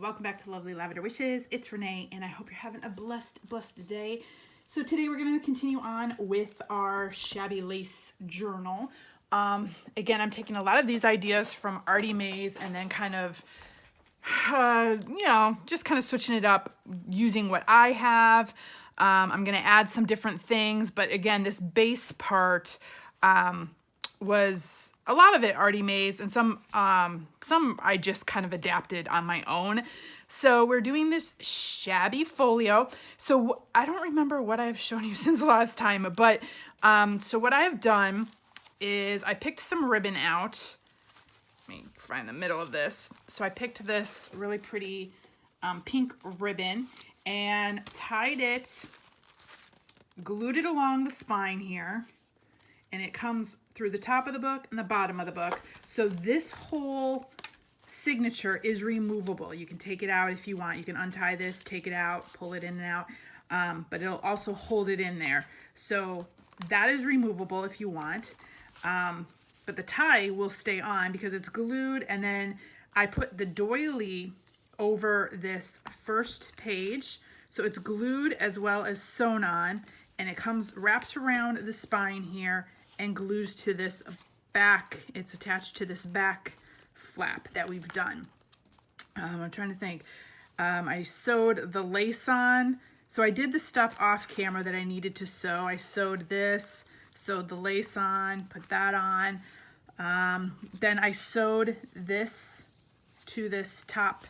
welcome back to Lovely Lavender Wishes. It's Renee, and I hope you're having a blessed day. So today we're going to continue on with our Shabby Lace journal. Again, I'm taking a lot of these ideas from Artie Mays and then kind of, just kind of switching it up using what I have. I'm going to add some different things, but again, this base part, was a lot of it Artie Mays and some I just kind of adapted on my own. So we're doing this Shabby Folio. So I don't remember what I've shown you since the last time, but so what I have done is I picked some ribbon out. Let me find the middle of this. So I picked this really pretty pink ribbon and tied it, glued it along the spine here, and it comes through the top of the book and the bottom of the book. So this whole signature is removable. You can take it out if you want. You can untie this, take it out, pull it in and out, but it'll also hold it in there. So that is removable if you want, but the tie will stay on because it's glued. And then I put the doily over this first page, so it's glued as well as sewn on, and it wraps around the spine here and glues to this back. It's attached to this back flap that we've done. I'm trying to think. I sewed the lace on. So I did the stuff off camera that I needed to sew. I sewed this, sewed the lace on, put that on. Then I sewed this to this top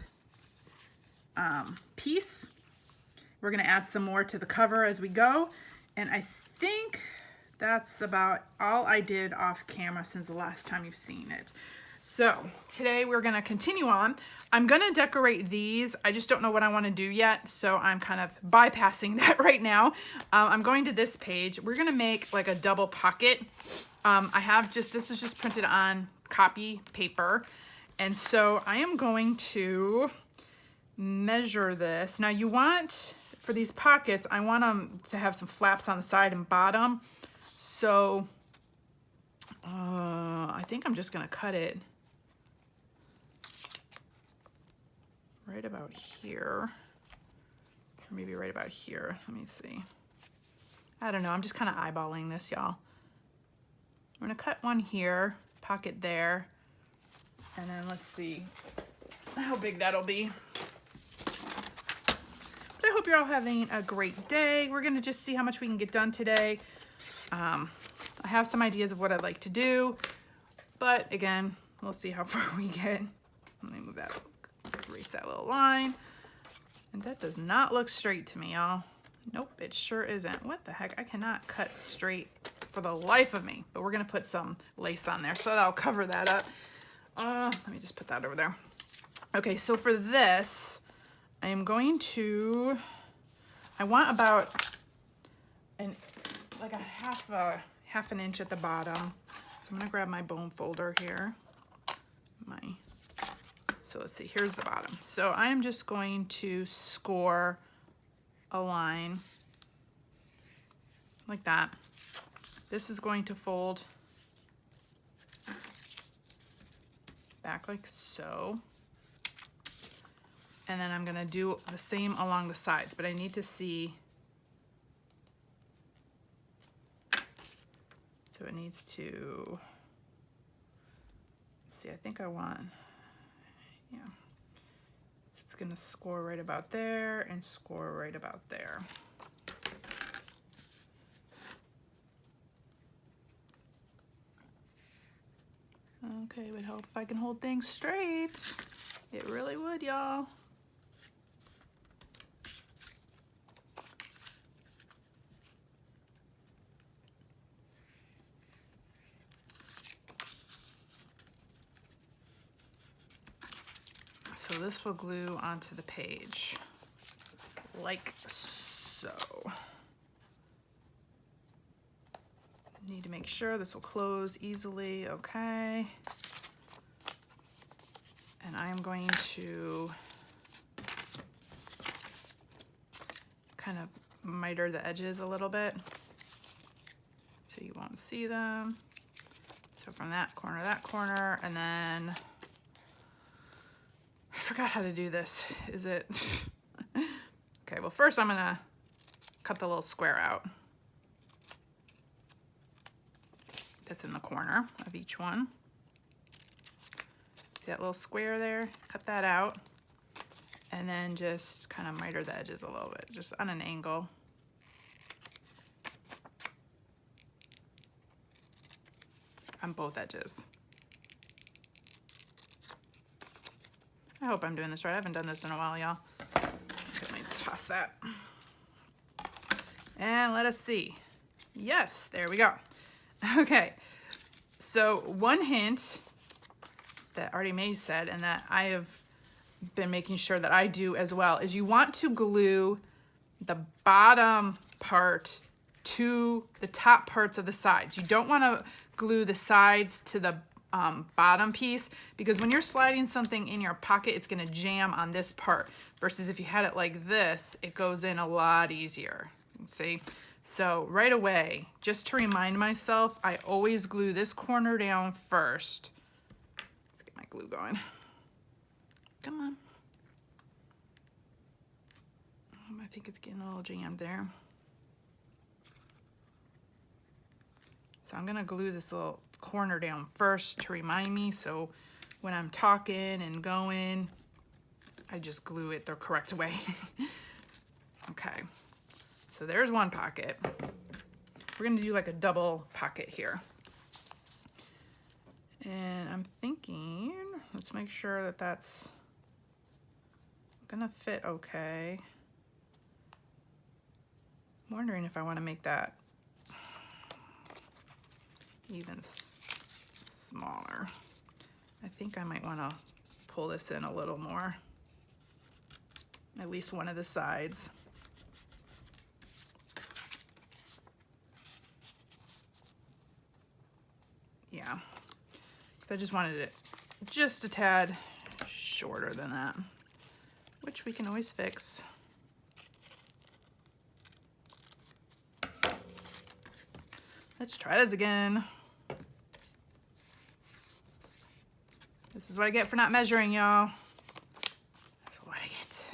piece. We're gonna add some more to the cover as we go. And I think that's about all I did off camera since the last time you've seen it. So today we're gonna continue on. I'm gonna decorate these. I just don't know what I wanna do yet, so I'm kind of bypassing that right now. I'm going to this page. We're gonna make like a double pocket. This was just printed on copy paper. And so I am going to measure this. Now you want, for these pockets, I want them to have some flaps on the side and bottom. So I think I'm just gonna cut it right about here, or maybe right about here. Let me see. I don't know, I'm just kind of eyeballing this, y'all. I'm gonna cut one here, pocket there, and then let's see how big that'll be. But I hope you're all having a great day. We're gonna just see how much we can get done today. I have some ideas of what I'd like to do, but again, we'll see how far we get. Let me move that, erase that little line. And that does not look straight to me, y'all. Nope, it sure isn't. What the heck? I cannot cut straight for the life of me, but we're gonna put some lace on there, so that'll cover that up. Let me just put that over there. Okay, so for this, I am going to, I want about like a half an inch at the bottom. So I'm gonna grab my bone folder here. So let's see, here's the bottom. So I am just going to score a line like that. This is going to fold back like so. And then I'm gonna do the same along the sides, but I need to see. So it needs to, see, I think I want, yeah. So it's gonna score right about there and score right about there. Okay, it would help if I can hold things straight. It really would, y'all. So this will glue onto the page, like so. Need to make sure this will close easily, okay. And I am going to kind of miter the edges a little bit so you won't see them. So from that corner, and then forgot how to do this. Is it? Okay, well first I'm gonna cut the little square out that's in the corner of each one. See that little square there? Cut that out. And then just kind of miter the edges a little bit, just on an angle. On both edges. I hope I'm doing this right. I haven't done this in a while, y'all. Let me toss that. And let us see. Yes, there we go. Okay, so one hint that Artie Mae said, and that I have been making sure that I do as well, is you want to glue the bottom part to the top parts of the sides. You don't want to glue the sides to the bottom piece, because when you're sliding something in your pocket, it's going to jam on this part, versus if you had it like this, it goes in a lot easier. See? So right away, just to remind myself, I always glue this corner down first. Let's get my glue going. Come on. I think it's getting a little jammed there. So I'm gonna glue this little corner down first to remind me, so when I'm talking and going, I just glue it the correct way. Okay, so there's one pocket. We're gonna do like a double pocket here. And I'm thinking, let's make sure that that's gonna fit okay. I'm wondering if I want to make that even smaller. I think I might want to pull this in a little more, at least one of the sides. Yeah, because I just wanted it just a tad shorter than that, which we can always fix. Let's try this again. This is what I get for not measuring, y'all. That's what I get.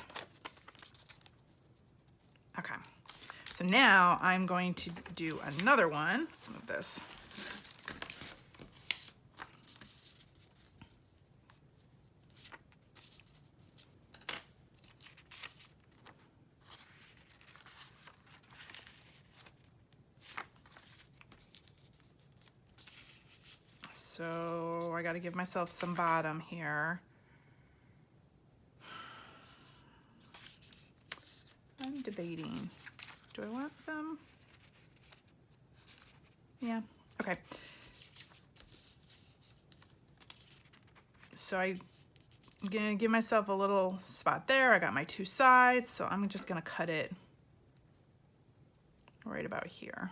Okay, so now I'm going to do another one. Let's move this. So I got to give myself some bottom here. I'm debating. Do I want them? Yeah, okay. So I'm gonna give myself a little spot there. I got my two sides, so I'm just gonna cut it right about here.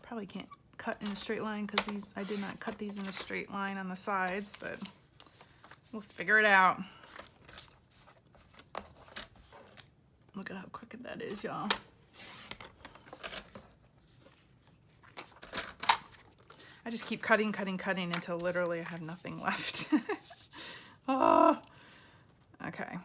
Probably can't cut in a straight line because I did not cut these in a straight line on the sides, but we'll figure it out. Look at how crooked that is, y'all. I just keep cutting until literally I have nothing left. Oh, okay.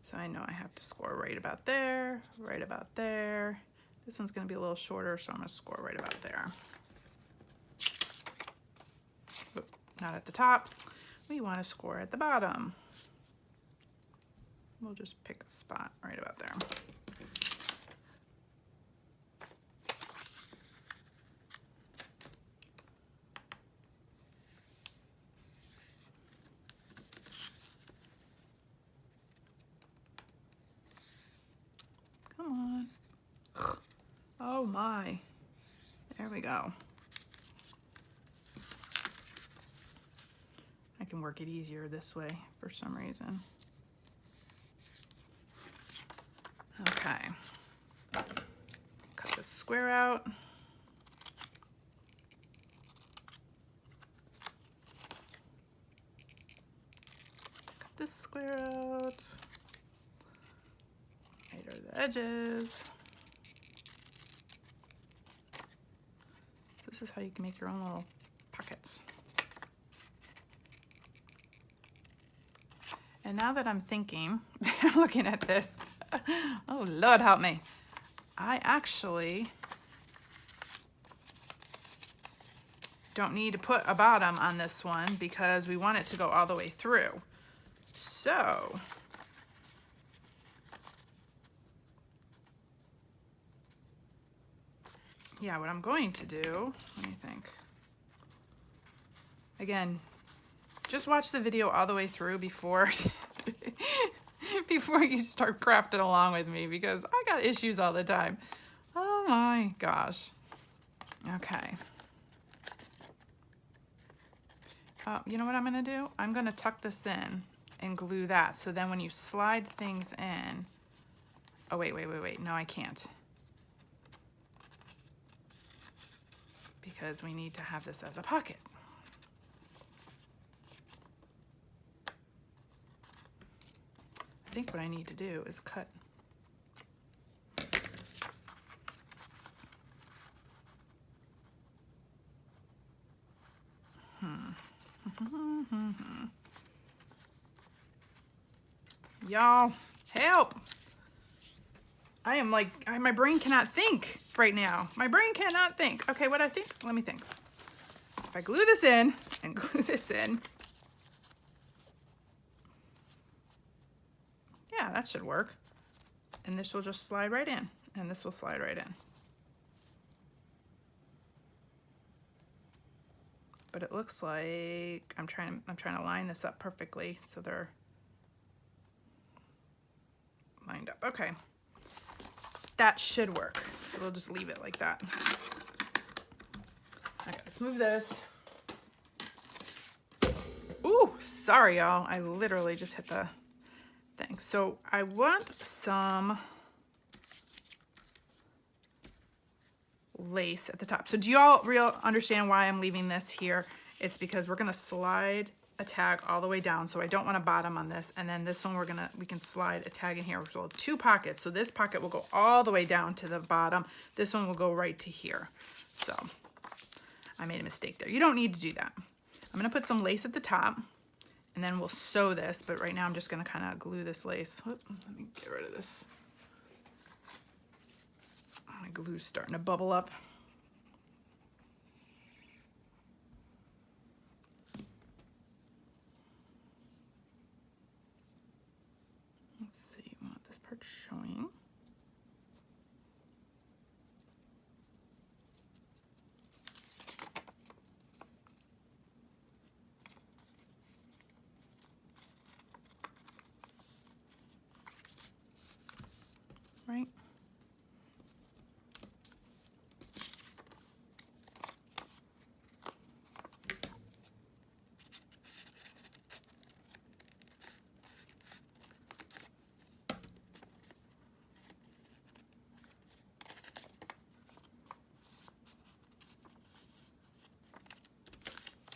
So I know I have to score right about there, right about there. This one's gonna be a little shorter, so I'm gonna score right about there. Oop, not at the top. We wanna score at the bottom. We'll just pick a spot right about there. Come on. Oh my. There we go. I can work it easier this way for some reason. Okay. Cut this square out. Cut this square out. edges. This is how you can make your own little pockets. And now that I'm thinking, I'm looking at this, oh Lord help me. I actually don't need to put a bottom on this one because we want it to go all the way through. So, yeah, what I'm going to do, let me think. Again, just watch the video all the way through before before you start crafting along with me, because I got issues all the time. Oh my gosh. Okay. You know what I'm gonna do? I'm gonna tuck this in and glue that. So then when you slide things in, oh wait, no I can't. Because we need to have this as a pocket. I think what I need to do is cut. Y'all, help! I am like, my brain cannot think right now. My brain cannot think. Okay, what I think? Let me think. If I glue this in and glue this in, yeah, that should work. And this will just slide right in, and this will slide right in. But it looks like I'm trying to line this up perfectly so they're lined up. Okay. That should work. So we'll just leave it like that. Okay, let's move this. Ooh, sorry y'all. I literally just hit the thing. So I want some lace at the top. So do you all understand why I'm leaving this here? It's because we're gonna slide a tag all the way down, so I don't want a bottom on this, and then this one we can slide a tag in here. So we'll have 2 pockets, so this pocket will go all the way down to the bottom. This one will go right to here. So I made a mistake there. You don't need to do that. I'm gonna put some lace at the top, and then we'll sew this, but right now I'm just gonna kind of glue this lace. Let me get rid of this. My glue's starting to bubble up. Showing. Right.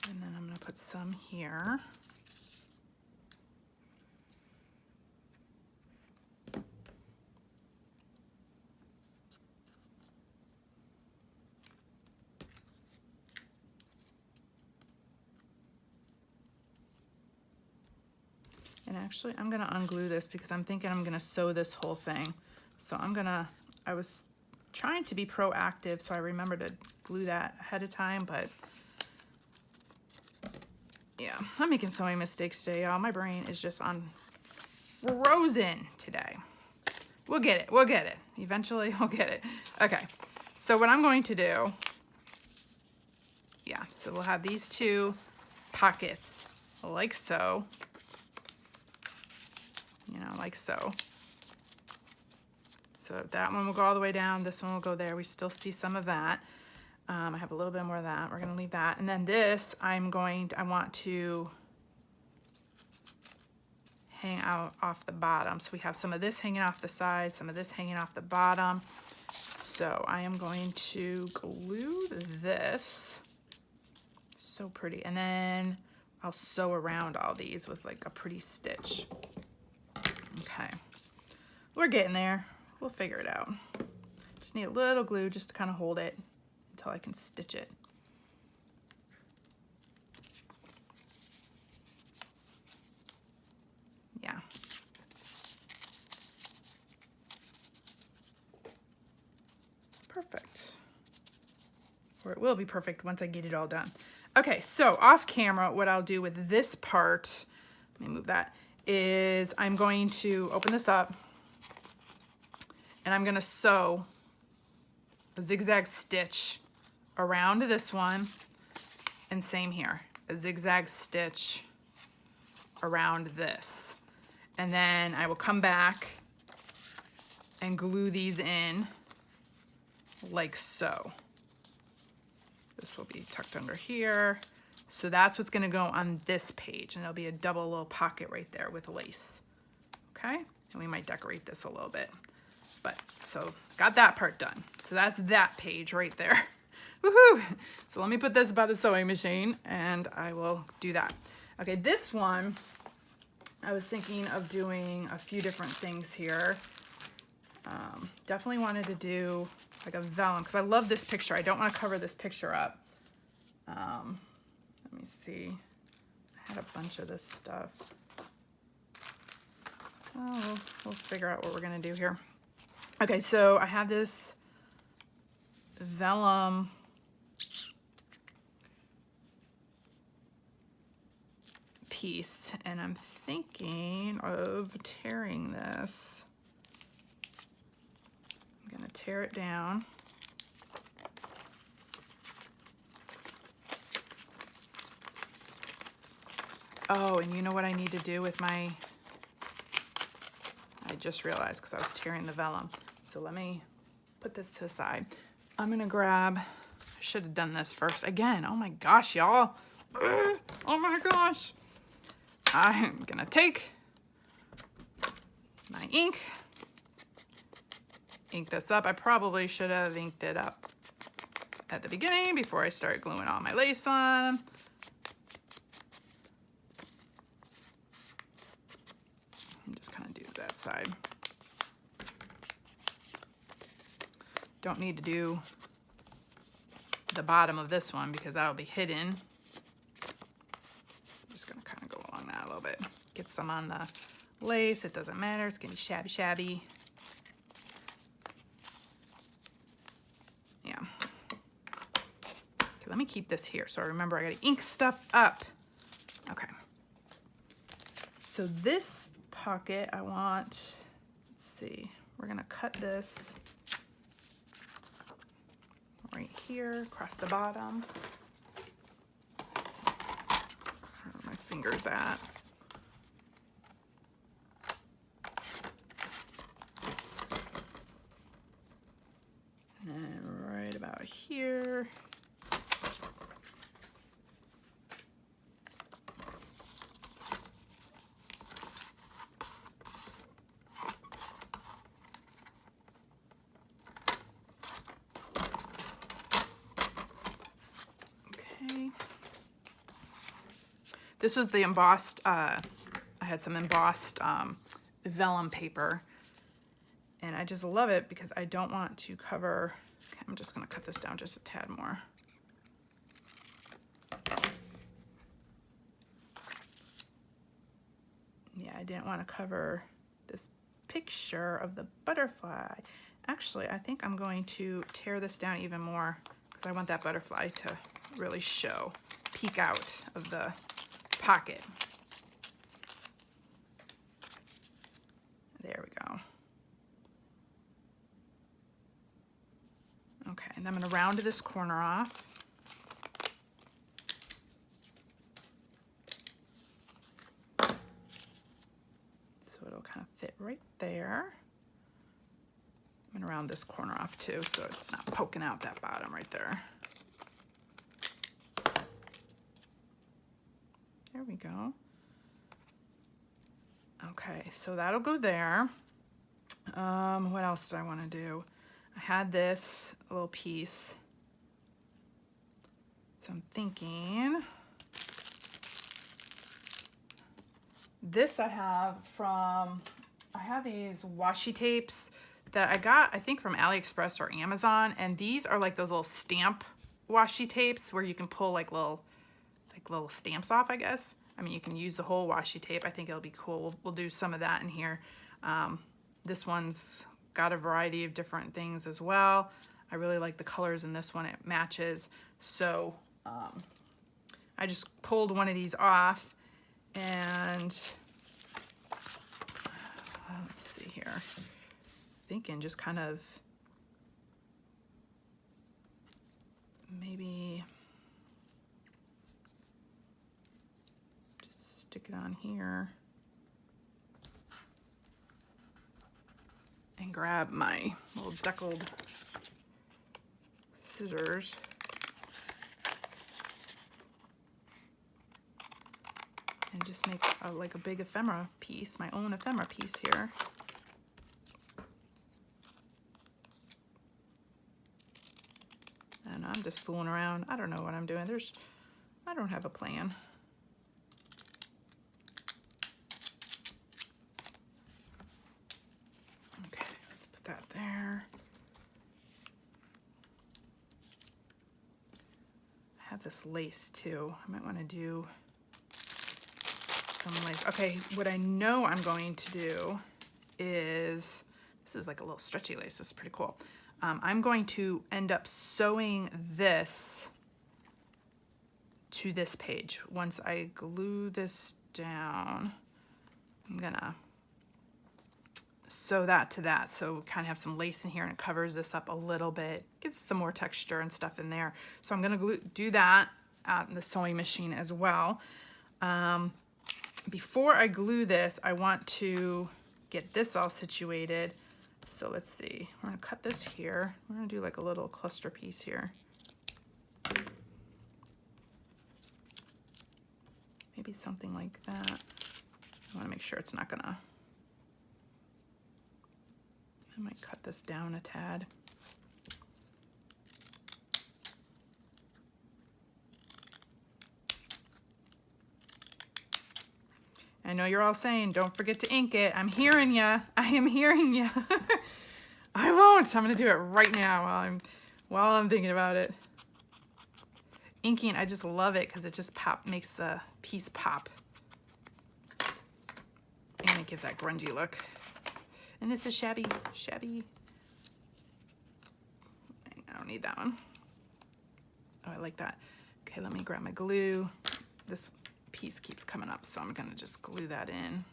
And then I'm going to put some here. And actually, I'm going to unglue this because I'm thinking I'm going to sew this whole thing. So I was trying to be proactive, so I remember to glue that ahead of time, but yeah, I'm making so many mistakes today, y'all. My brain is just on frozen today. We'll get it. We'll get it. Eventually, we'll get it. Okay. So what I'm going to do, yeah, so we'll have these 2 pockets like so. You know, like so. So that one will go all the way down. This one will go there. We still see some of that. I have a little bit more of that. We're going to leave that. And then this, I want to hang out off the bottom. So we have some of this hanging off the side, some of this hanging off the bottom. So I am going to glue this. So pretty. And then I'll sew around all these with like a pretty stitch. Okay. We're getting there. we'll figure it out. Just need a little glue just to kind of hold it until I can stitch it. Yeah. Perfect. Or it will be perfect once I get it all done. Okay, so off camera, what I'll do with this part, let me move that, is I'm going to open this up and I'm gonna sew a zigzag stitch around this one, and same here, a zigzag stitch around this. And then I will come back and glue these in like so. This will be tucked under here. So that's what's gonna go on this page, and there'll be a double little pocket right there with lace, okay? And we might decorate this a little bit. But, so got that part done. So that's that page right there. Woohoo! So let me put this by the sewing machine and I will do that. Okay, this one, I was thinking of doing a few different things here. Definitely wanted to do like a vellum, because I love this picture. I don't want to cover this picture up. Let me see. I had a bunch of this stuff. Oh, we'll figure out what we're gonna do here. Okay, so I have this vellum piece, and I'm thinking of tearing this. I'm gonna tear it down. Oh, and you know what I need to do with my, I just realized because I was tearing the vellum. So let me put this to the side. I'm gonna grab, I should have done this first. Again, oh my gosh, y'all. Oh my gosh. I'm gonna take my ink, ink this up. I probably should have inked it up at the beginning before I start gluing all my lace on. I'm just kind of do that side. Don't need to do the bottom of this one because that'll be hidden. I'm just gonna kind of go along that a little bit. Get some on the lace, it doesn't matter, it's gonna be shabby shabby. Yeah. Okay, let me keep this here so I remember I gotta ink stuff up. Okay. So this pocket I want, let's see, we're gonna cut this right here across the bottom. Where are my fingers at? And then right about here. This was the embossed, I had some embossed vellum paper, and I just love it because I don't want to cover, okay, I'm just gonna cut this down just a tad more. Yeah, I didn't want to cover this picture of the butterfly. Actually, I think I'm going to tear this down even more because I want that butterfly to really show, peek out of the pocket. There we go. Okay, and I'm going to round this corner off. So it'll kind of fit right there. I'm going to round this corner off too so it's not poking out that bottom right there. There we go. Okay, so that'll go there. What else did I want to do? I had this little piece. So I'm thinking, this I have from, I have these washi tapes that I got, I think from AliExpress or Amazon, and these are like those little stamp washi tapes where you can pull like little stamps off, I guess. I mean, you can use the whole washi tape. I think it'll be cool. We'll do some of that in here. This one's got a variety of different things as well. I really like the colors in this one. It matches. So I just pulled one of these off, and let's see here. Thinking just kind of maybe just stick it on here and grab my little deckled scissors. And just make like a big ephemera piece, my own ephemera piece here. And I'm just fooling around. I don't know what I'm doing. I don't have a plan. Okay, let's put that there. I have this lace too. I might want to do some lace. Okay, what I know I'm going to do is, this is like a little stretchy lace. This is pretty cool. I'm going to end up sewing this to this page. Once I glue this down, I'm gonna sew that to that. So kind of have some lace in here, and it covers this up a little bit, gives some more texture and stuff in there. So I'm gonna do that in the sewing machine as well. Before I glue this, I want to get this all situated. So let's see, we're gonna cut this here. We're gonna do like a little cluster piece here. Maybe something like that. I wanna make sure it's not gonna, I might cut this down a tad. I know you're all saying, don't forget to ink it. I'm hearing ya. I am hearing ya. I won't. I'm gonna do it right now while I'm thinking about it. Inking, I just love it because it just makes the piece pop. And it gives that grungy look. And it's a shabby. I don't need that one. Oh, I like that. Okay, let me grab my glue. This piece keeps coming up, so I'm gonna just glue that in.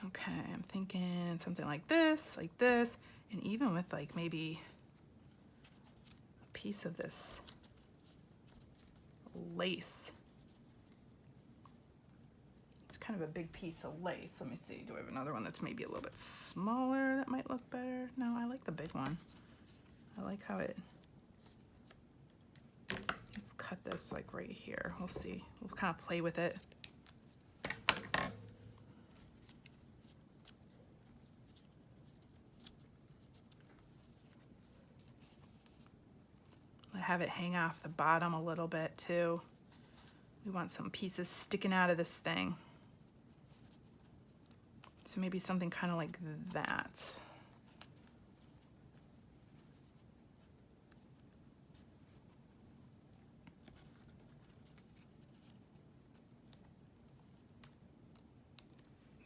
Okay, I'm thinking something like this, and even with like maybe a piece of this lace. Kind of a big piece of lace. Let me see, do I have another one that's maybe a little bit smaller that might look better? No, I like the big one. I like how let's cut this like right here. We'll see, we'll kind of play with it. I have it hang off the bottom a little bit too. We want some pieces sticking out of this thing. So maybe something kind of like that.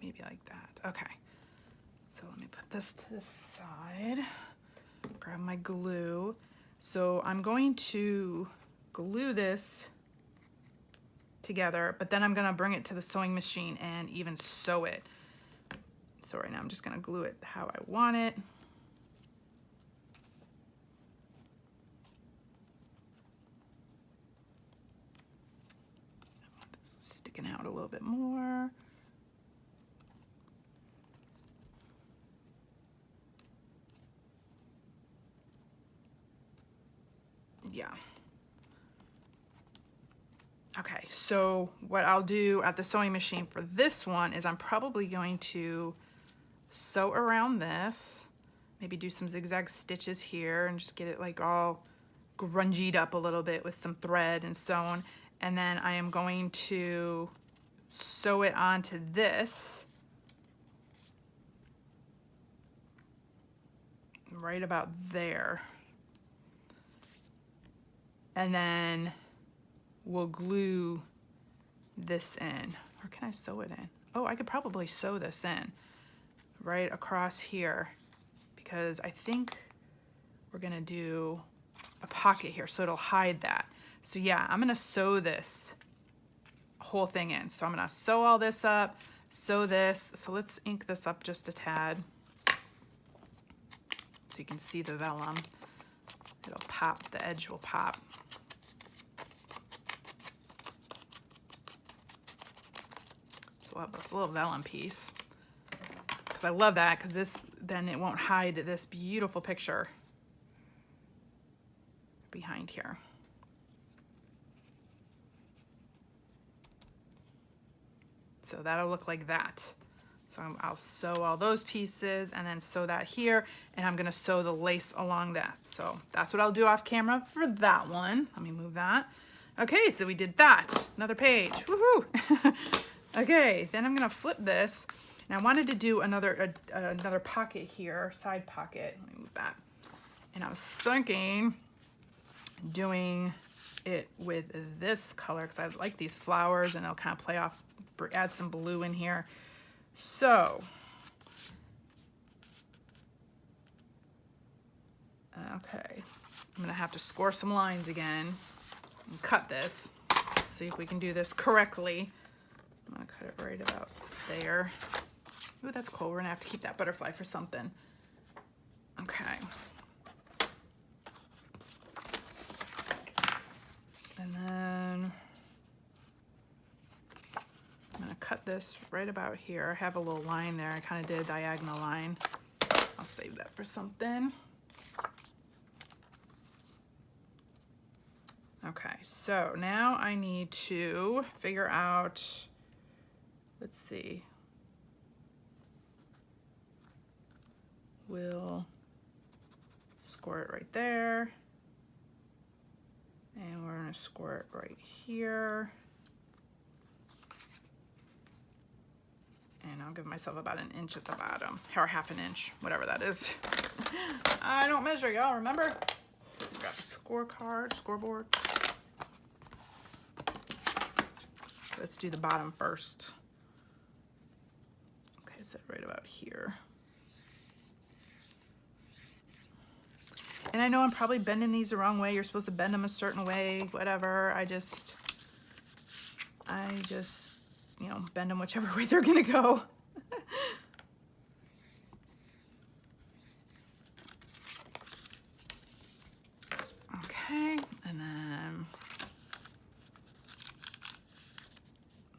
Maybe like that. Okay. So let me put this to the side. Grab my glue. So I'm going to glue this together, but then I'm gonna bring it to the sewing machine and even sew it. So right now I'm just gonna glue it how I want it. I want this sticking out a little bit more. Yeah. Okay, so what I'll do at the sewing machine for this one is I'm probably going to sew around this, maybe do some zigzag stitches here and just get it like all grungied up a little bit with some thread and sewn. And then I am going to sew it onto this right about there. And then we'll glue this in. Or can I sew it in? Oh, I could probably sew this in right across here, because I think we're gonna do a pocket here so it'll hide that. So yeah, I'm gonna sew this whole thing in. So I'm gonna sew all this up, sew this. So let's ink this up just a tad so you can see the vellum. It'll pop, the edge will pop. So we'll have this little vellum piece. Because I love that, because this, then it won't hide this beautiful picture behind here. So that'll look like that. So I'll sew all those pieces and then sew that here, and I'm gonna sew the lace along that. So that's what I'll do off camera for that one. Let me move that. Okay, so we did that. Another page, woohoo! Okay, then I'm gonna flip this, and I wanted to do another pocket here, side pocket. Let me move that. And I was thinking doing it with this color, because I like these flowers and it'll kind of play off, add some blue in here. So, okay, I'm gonna have to score some lines again and cut this. Let's see if we can do this correctly. I'm gonna cut it right about there. Ooh, that's cool. We're gonna have to keep that butterfly for something. Okay. And then I'm gonna cut this right about here. I have a little line there. I kind of did a diagonal line. I'll save that for something. Okay, so now I need to figure out, let's see. We'll score it right there. And we're gonna score it right here. And I'll give myself about an inch at the bottom, or half an inch, whatever that is. I don't measure, y'all, remember? Let's grab the scoreboard. Let's do the bottom first. Okay, so right about here. And I know I'm probably bending these the wrong way. You're supposed to bend them a certain way, whatever. I just, you know, bend them whichever way they're gonna go. Okay, and then,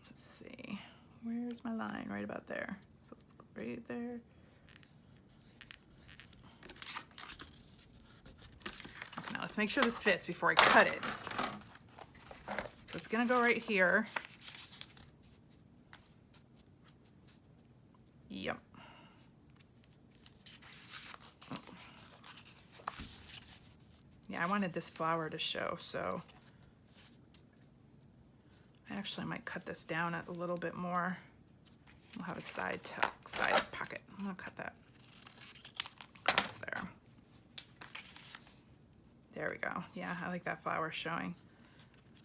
let's see, where's my line? Right about there. So right there. Okay, now let's make sure this fits before I cut it. So it's gonna go right here. Yep. Yeah, I wanted this flower to show, so I actually might cut this down a little bit more. We'll have a side pocket. I'm gonna cut that across there. There we go. Yeah, I like that flower showing.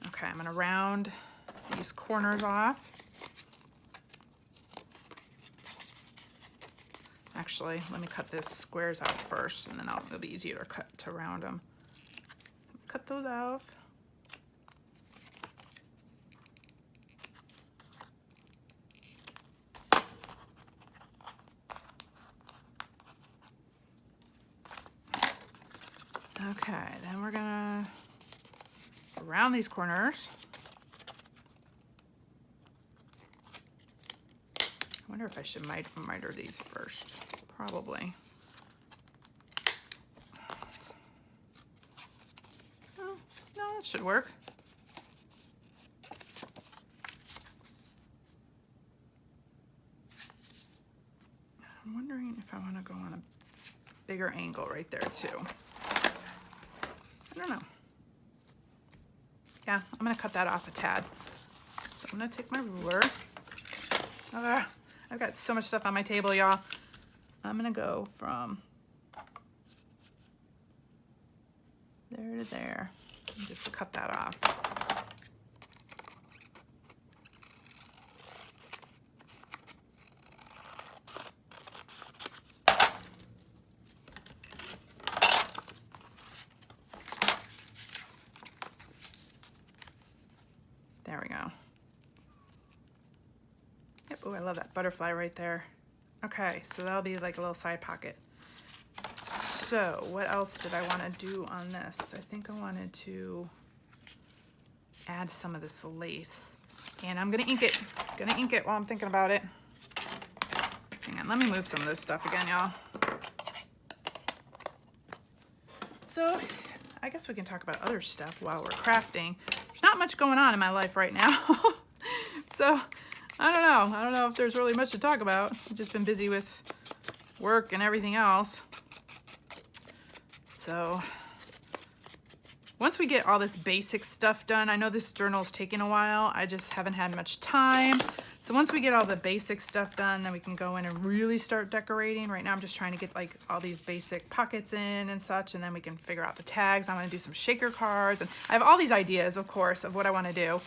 Okay, I'm gonna round these corners off. Actually, let me cut this squares out first, and then it'll be easier to round them. Cut those out. Okay, then we're gonna round these corners. I wonder if I should miter these first. Probably. Oh, no, that should work. I'm wondering if I want to go on bigger angle right there too. I don't know. Yeah, I'm gonna cut that off a tad. So I'm gonna take my ruler. I've got so much stuff on my table, y'all. I'm gonna go from there to there and just cut that off. There we go. Yep. Oh, I love that butterfly right there. Okay, so that'll be like a little side pocket. So what else did I want to do on this? I think I wanted to add some of this lace, and I'm gonna ink it. Gonna ink it while I'm thinking about it. Hang on, let me move some of this stuff again, y'all. So I guess we can talk about other stuff while we're crafting. There's not much going on in my life right now. So I don't know. I don't know if there's really much to talk about. I've just been busy with work and everything else. So once we get all this basic stuff done, I know this journal's taking a while. I just haven't had much time. So once we get all the basic stuff done, then we can go in and really start decorating. Right now I'm just trying to get like all these basic pockets in and such, and then we can figure out the tags. I'm gonna do some shaker cards, and I have all these ideas, of course, of what I wanna do.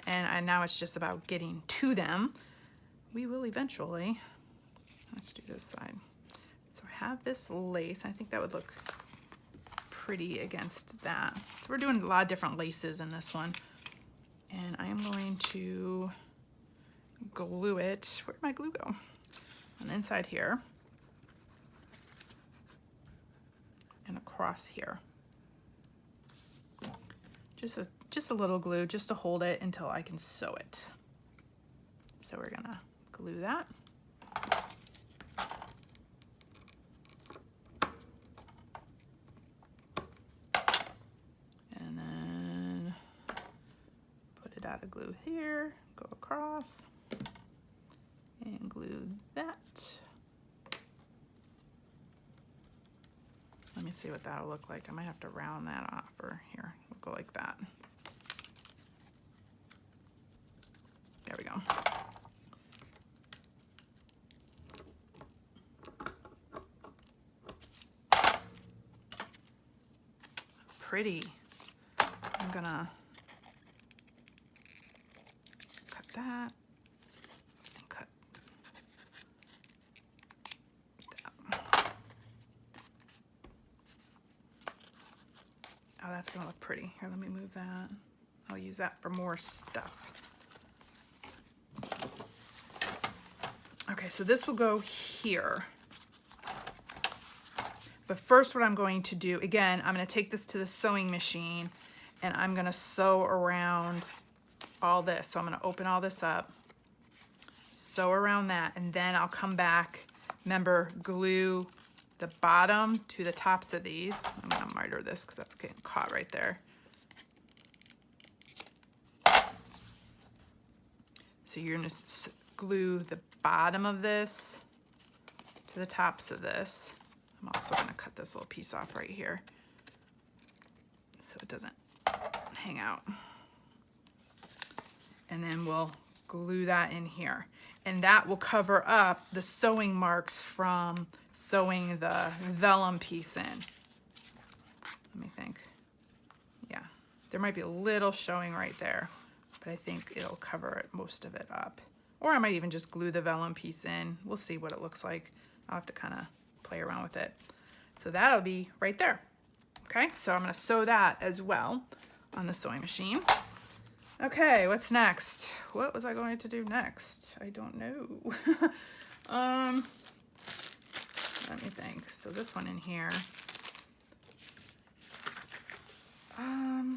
And now it's just about getting to them. We will eventually. Let's do this side. So I have this lace. I think that would look pretty against that. So we're doing a lot of different laces in this one. And I am going to glue it. Where'd my glue go? On the inside here. And across here. Just a little glue, just to hold it until I can sew it. So we're gonna glue that. And then put it out of glue here, go across, and glue that. Let me see what that'll look like. I might have to round that off, or here, we'll go like that. There we go. Pretty. I'm gonna cut that and cut that. Oh, that's gonna look pretty. Here, let me move that. I'll use that for more stuff. Okay, so this will go here. But first what I'm going to do, again, I'm gonna take this to the sewing machine and I'm gonna sew around all this. So I'm gonna open all this up, sew around that, and then I'll come back, remember, glue the bottom to the tops of these. I'm gonna miter this because that's getting caught right there. So you're gonna glue the bottom of this to the tops of this. I'm also gonna cut this little piece off right here so it doesn't hang out. And then we'll glue that in here. And that will cover up the sewing marks from sewing the vellum piece in. Let me think. Yeah, there might be a little showing right there, but I think it'll cover it, most of it up. Or I might even just glue the vellum piece in. We'll see what it looks like. I'll have to kind of play around with it. So that'll be right there. Okay, so I'm gonna sew that as well on the sewing machine. Okay, what's next? What was I going to do next? I don't know. Let me think. So this one in here. I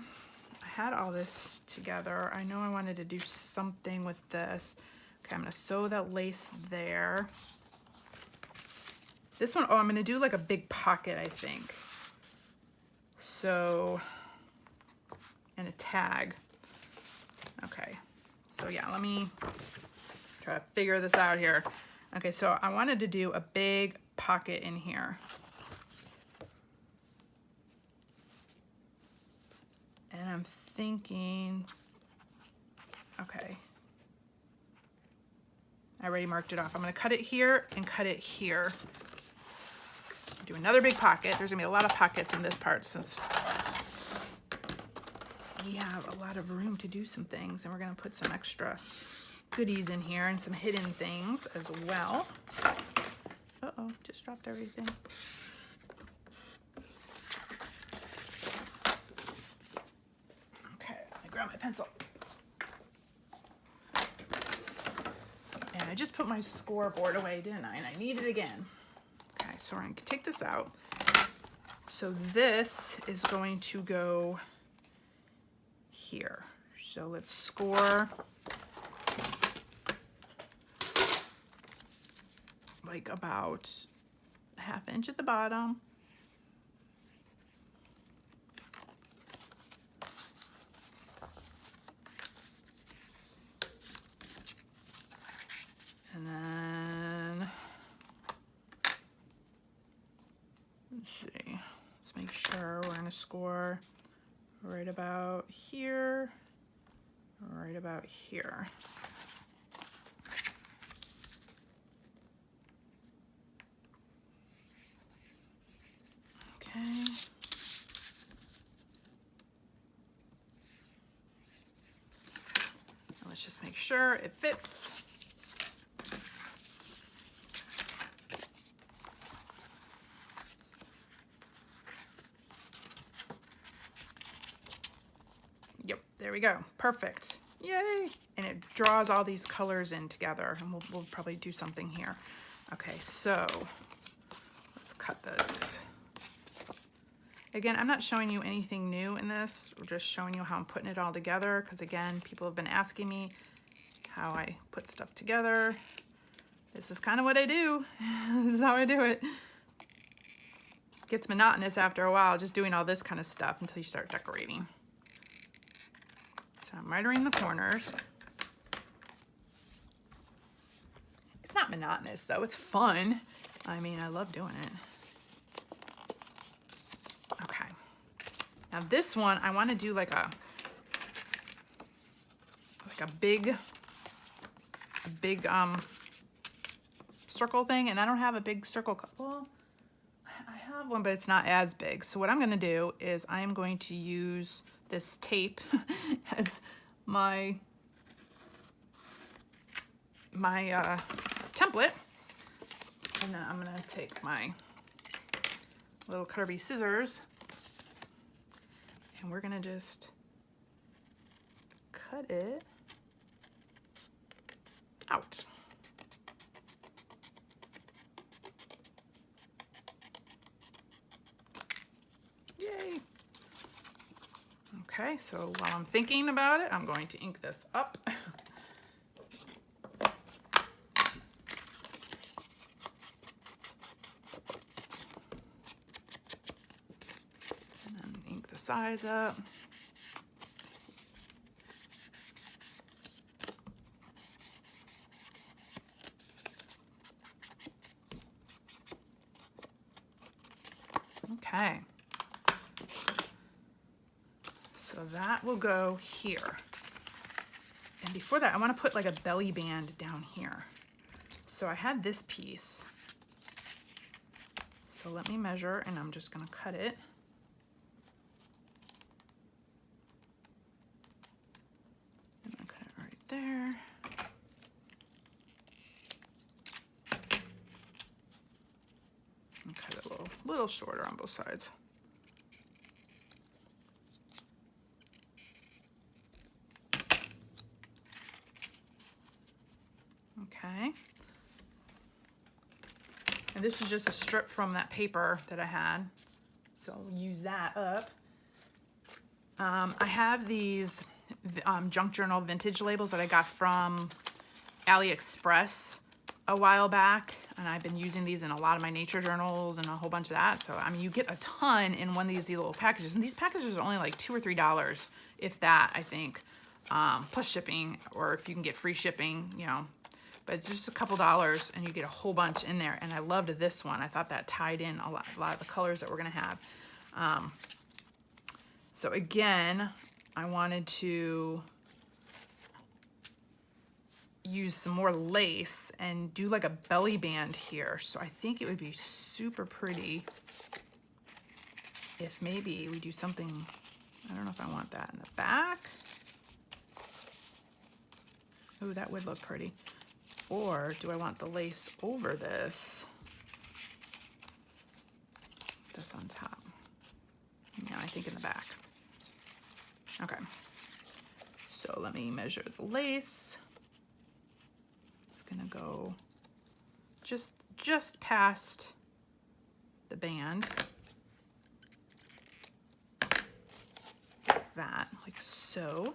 had all this together. I know I wanted to do something with this. Okay, I'm gonna sew that lace there. This one, oh, I'm gonna do like a big pocket, I think. So, and a tag. Okay, so yeah, let me try to figure this out here. Okay, so I wanted to do a big pocket in here. And I'm thinking, okay, I already marked it off. I'm gonna cut it here and cut it here. Do another big pocket. There's gonna be a lot of pockets in this part since we have a lot of room to do some things, and we're gonna put some extra goodies in here and some hidden things as well. Uh-oh, just dropped everything. Okay, let me grab my pencil. And I just put my scoreboard away, didn't I? And I need it again. Okay, so we're gonna take this out. So this is going to go here. So let's score like about a ½ inch at the bottom. And then, let's see, let's make sure we're gonna score right about here, right about here. Okay. Let's just make sure it fits. Yep, there we go. Perfect. Yay! And it draws all these colors in together, and we'll probably do something here. Okay, so let's cut those. Again, I'm not showing you anything new in this. We're just showing you how I'm putting it all together, because again, people have been asking me how I put stuff together. This is kind of what I do. This is how I do it. It gets monotonous after a while, just doing all this kind of stuff until you start decorating. So I'm mitering the corners. It's not monotonous though, it's fun. I mean, I love doing it. Okay. Now this one, I want to do like a big circle thing, and I don't have a big circle. Well, I have one, but it's not as big. So what I'm going to do is I am going to use this tape as my template, and then I'm going to take my little Kirby scissors, and we're going to just cut it out. Yay. Okay, so while I'm thinking about it, I'm going to ink this up. And then ink the sides up. Okay, so that will go here. And before that, I want to put like a belly band down here. So I had this piece. So let me measure, and I'm just going to cut it. And I'll cut it right there. And cut it a little shorter on both sides. Okay. And this is just a strip from that paper that I had, so I'll use that up. I have these junk journal vintage labels that I got from AliExpress a while back, and I've been using these in a lot of my nature journals and a whole bunch of that. So I mean, you get a ton in one of these little packages, and these packages are only like $2 or $3, if that, I think, plus shipping, or if you can get free shipping, you know. But it's just a couple dollars, and you get a whole bunch in there. And I loved this one. I thought that tied in a lot of the colors that we're gonna have. So again, I wanted to use some more lace and do like a belly band here. So I think it would be super pretty if maybe we do something, I don't know if I want that in the back. Ooh, that would look pretty. Or do I want the lace over this? This on top. No, I think in the back. Okay. So let me measure the lace. It's gonna go just past the band. Like that, like so.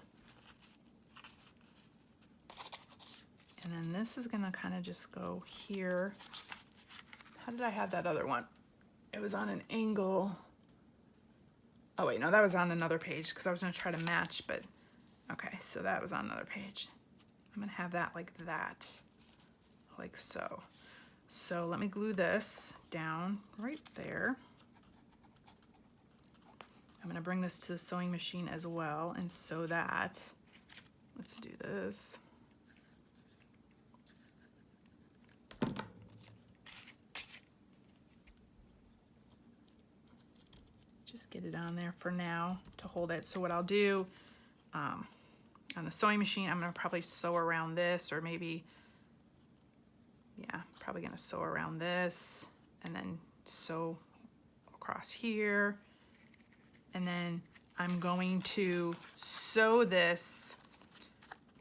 And then this is gonna kind of just go here. How did I have that other one? It was on an angle. Oh wait, no, that was on another page because I was gonna try to match, but okay, so that was on another page. I'm gonna have that like so. So let me glue this down right there. I'm gonna bring this to the sewing machine as well and sew that. Let's do this. Just get it on there for now to hold it. So what I'll do on the sewing machine, I'm gonna probably sew around this, or maybe, yeah, probably gonna sew around this and then sew across here. And then I'm going to sew this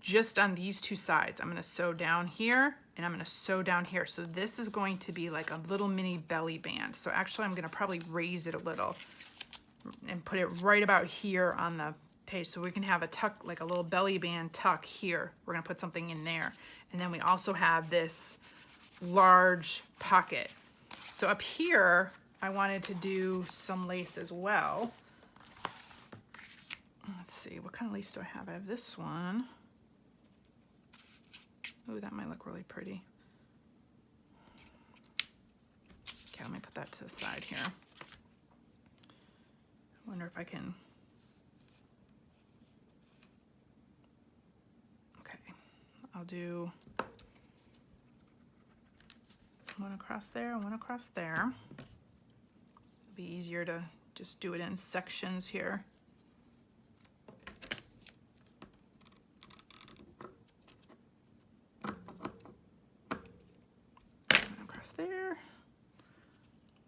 just on these two sides. I'm gonna sew down here and I'm gonna sew down here. So this is going to be like a little mini belly band. So actually I'm gonna probably raise it a little and put it right about here on the page so we can have a tuck, like a little belly band tuck here. We're gonna put something in there. And then we also have this large pocket. So up here, I wanted to do some lace as well. Let's see, what kind of lace do I have? I have this one. Oh, that might look really pretty. Okay, let me put that to the side here. I wonder if I can. Okay, I'll do one across there, one across there. It'll be easier to just do it in sections here. One across there,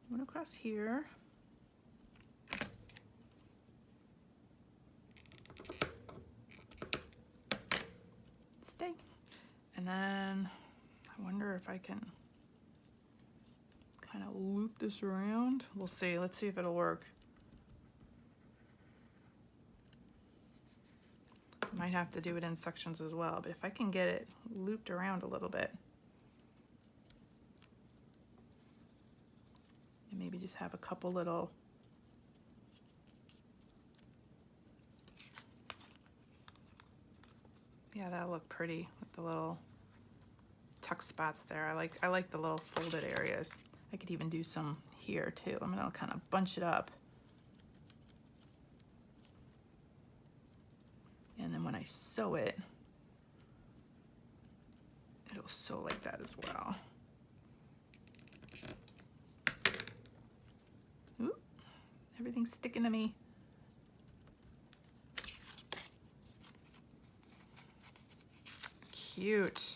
one across here. Stay. And then I wonder if I can kind of loop this around. We'll see. Let's see if it'll work. I might have to do it in sections as well, but if I can get it looped around a little bit, and maybe just have a couple little yeah, that'll look pretty with the little tuck spots there. I like the little folded areas. I could even do some here too. I'm gonna kind of bunch it up. And then when I sew it, it'll sew like that as well. Ooh, everything's sticking to me. Cute.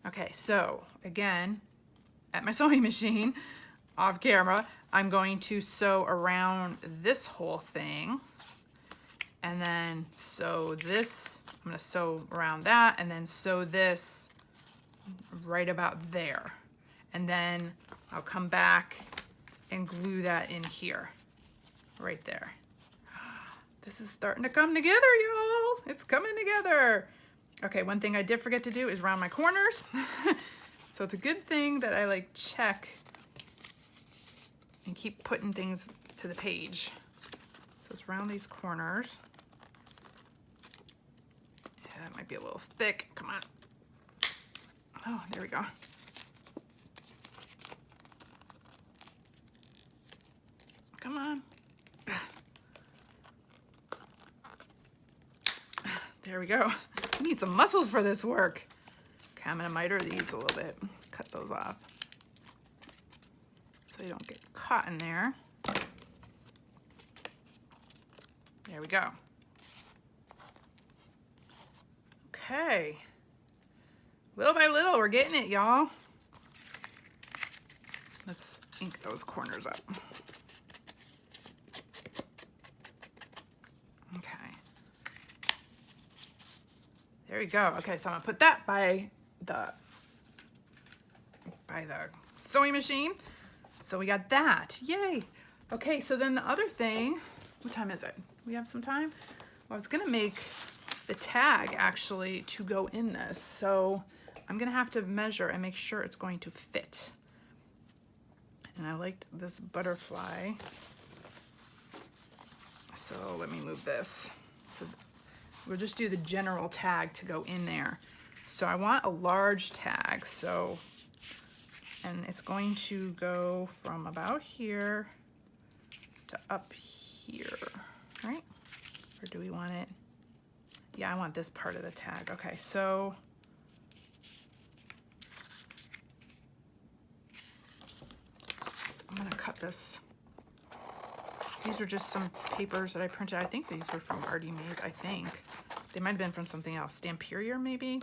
Okay, so again, at my sewing machine, off camera, I'm going to sew around this whole thing. And then sew this, I'm gonna sew around that, and then sew this right about there. And then I'll come back and glue that in here, right there. This is starting to come together, y'all. It's coming together. Okay, one thing I did forget to do is round my corners. So it's a good thing that I like check and keep putting things to the page. So let's round these corners. Yeah, that might be a little thick. Come on. Oh, there we go. Come on. There we go. We need some muscles for this work. Okay, I'm gonna miter these a little bit. Cut those off so they don't get caught in there. There we go. Okay. Little by little, we're getting it, y'all. Let's ink those corners up. Okay. There you go. Okay, so I'm gonna put that by the sewing machine. So we got that. Yay. Okay, so then the other thing, what time is it? We have some time? Well, I was gonna make the tag actually to go in this. So I'm gonna have to measure and make sure it's going to fit. And I liked this butterfly. So let me move this. So we'll just do the general tag to go in there. So I want a large tag, so, and it's going to go from about here to up here, right? Or do we want it? Yeah, I want this part of the tag. Okay, so I'm gonna cut this. These are just some papers that I printed. I think these were from Artie Mays, I think. They might have been from something else. Stamperior, maybe?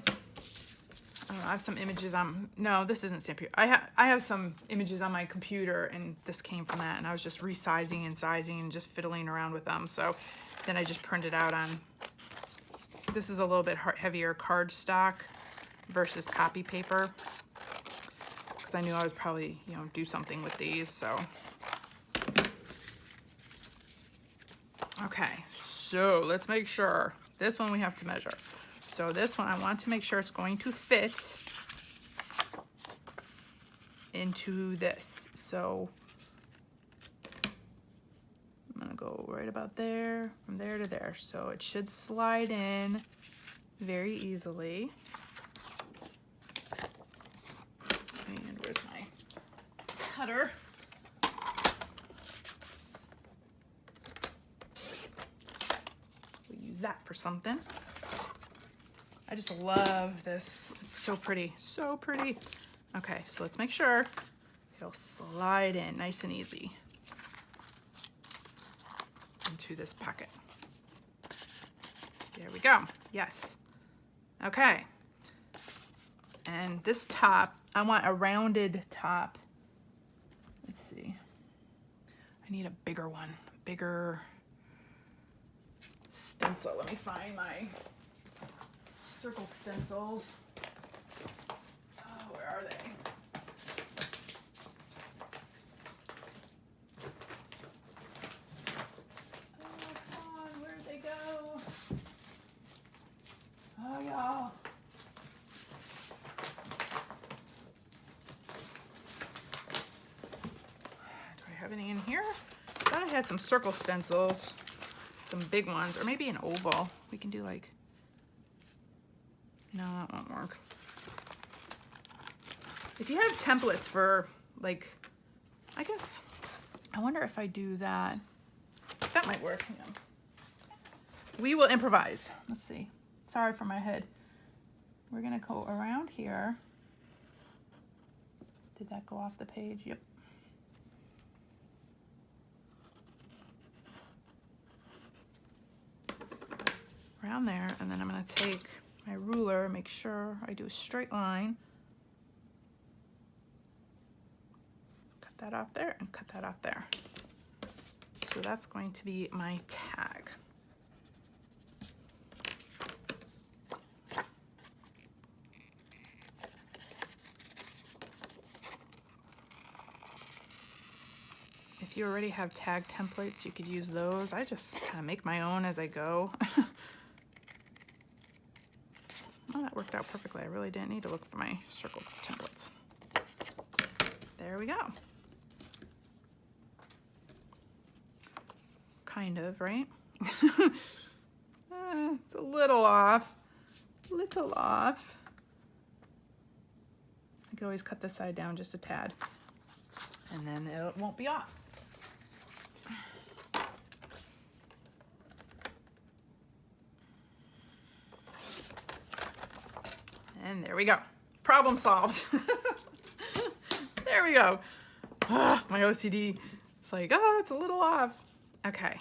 I don't know, I have some images on, no, this isn't Stamperior. I have some images on my computer, and this came from that, and I was just resizing and sizing and just fiddling around with them. So then I just printed out on, this is a little bit heavier cardstock versus copy paper, because I knew I would probably, you know, do something with these, so. Okay, so let's make sure. This one we have to measure. So this one I want to make sure it's going to fit into this. So I'm gonna go right about there, from there to there. So it should slide in very easily. And where's my cutter? That for something. I just love this. It's so pretty, so pretty. Okay, so let's make sure it'll slide in nice and easy into this pocket. There we go. Yes. Okay. And this top, I want a rounded top. Let's see. I need a bigger one, bigger stencil. Let me find my circle stencils. Oh, where are they? Oh, come on, where'd they go? Oh, y'all. Do I have any in here? I thought I had some circle stencils. Some big ones, or maybe an oval. We can do like, no, that won't work. If you have templates for like, I guess, I wonder if I do that. That might work. Yeah. We will improvise. Let's see. Sorry for my head. We're gonna go around here. Did that go off the page? Yep. Around there, and then I'm going to take my ruler, make sure I do a straight line, cut that off there, and cut that off there. So that's going to be my tag. If you already have tag templates, you could use those. I just kind of make my own as I go. Oh, that worked out perfectly. I really didn't need to look for my circle templates. There we go. Kind of, right? It's a little off. Little off. I could always cut this side down just a tad, and then it won't be off. And there we go. Problem solved. There we go. My OCD, it's like, oh, it's a little off. Okay,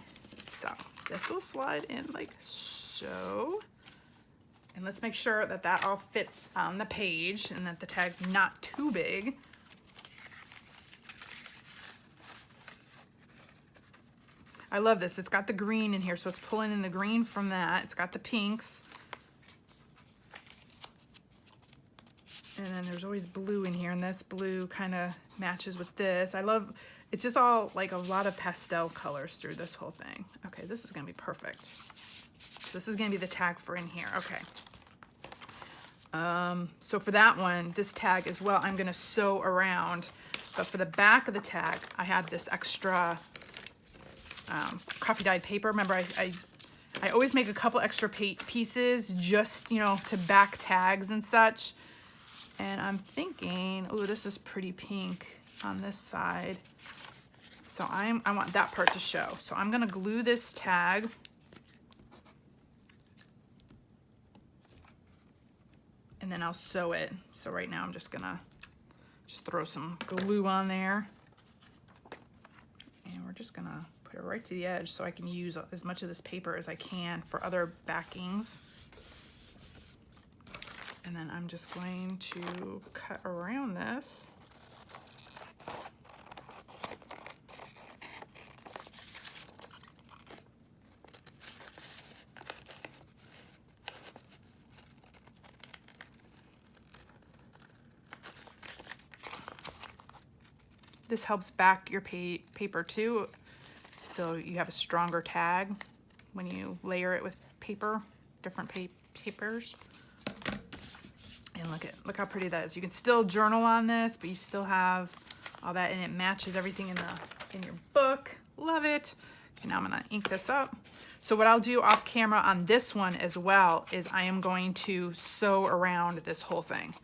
so this will slide in like so. And let's make sure that that all fits on the page and that the tag's not too big. I love this. It's got the green in here, so it's pulling in the green from that. It's got the pinks. And then there's always blue in here, and this blue kind of matches with this. I love, it's just all like a lot of pastel colors through this whole thing. Okay, this is gonna be perfect. So this is gonna be the tag for in here, okay. So for that one, this tag as well, I'm gonna sew around, but for the back of the tag, I had this extra coffee dyed paper. Remember, I always make a couple extra pieces just, you know, to back tags and such. And I'm thinking, oh, this is pretty pink on this side. So I want that part to show. So I'm gonna glue this tag. And then I'll sew it. So right now I'm just gonna throw some glue on there. And we're just gonna put it right to the edge so I can use as much of this paper as I can for other backings. And then I'm just going to cut around this. This helps back your paper too, so you have a stronger tag when you layer it with paper, different papers. And look how pretty that is. You can still journal on this, but you still have all that, and it matches everything in your book. Love it. Okay, now I'm gonna ink this up. So what I'll do off camera on this one as well is I am going to sew around this whole thing.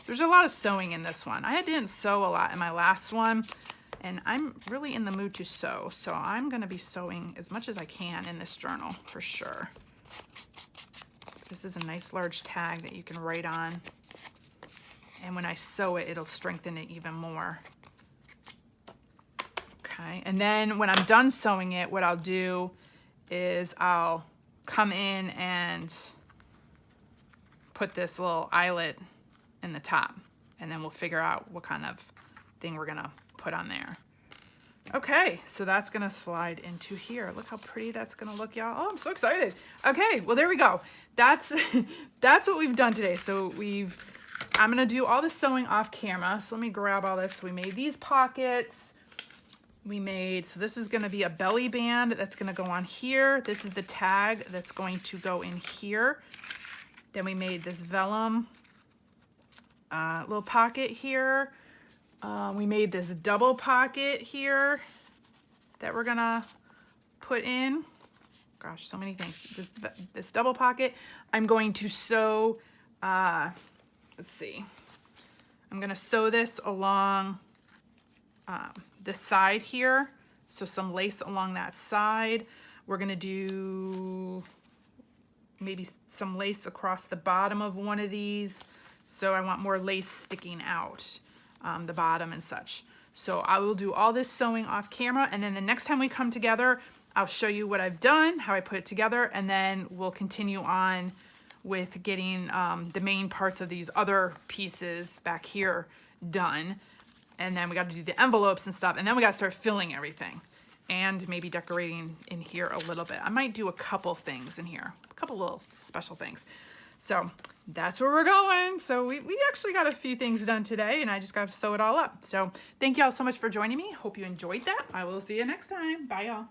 There's a lot of sewing in this one. I didn't sew a lot in my last one, and I'm really in the mood to sew. So I'm gonna be sewing as much as I can in this journal for sure. This is a nice large tag that you can write on. And when I sew it, it'll strengthen it even more. Okay, and then when I'm done sewing it, what I'll do is I'll come in and put this little eyelet in the top, and then we'll figure out what kind of thing we're gonna put on there. Okay, so that's gonna slide into here. Look how pretty that's gonna look, y'all. Oh, I'm so excited. Okay, well, there we go. That's what we've done today. So I'm gonna do all the sewing off camera. So let me grab all this. We made these pockets. So this is gonna be a belly band that's gonna go on here. This is the tag that's going to go in here. Then we made this vellum little pocket here. We made this double pocket here that we're gonna put in. Gosh, so many things. This double pocket, I'm going to sew, let's see. I'm gonna sew this along this side here. So some lace along that side. We're gonna do maybe some lace across the bottom of one of these. So I want more lace sticking out the bottom and such. So I will do all this sewing off camera, and then the next time we come together, I'll show you what I've done, how I put it together, and then we'll continue on with getting the main parts of these other pieces back here done. And then we got to do the envelopes and stuff, and then we got to start filling everything and maybe decorating in here a little bit. I might do a couple things in here, a couple little special things. So that's where we're going. So we actually got a few things done today, and I just got to sew it all up. So thank y'all so much for joining me. Hope you enjoyed that. I will see you next time. Bye, y'all.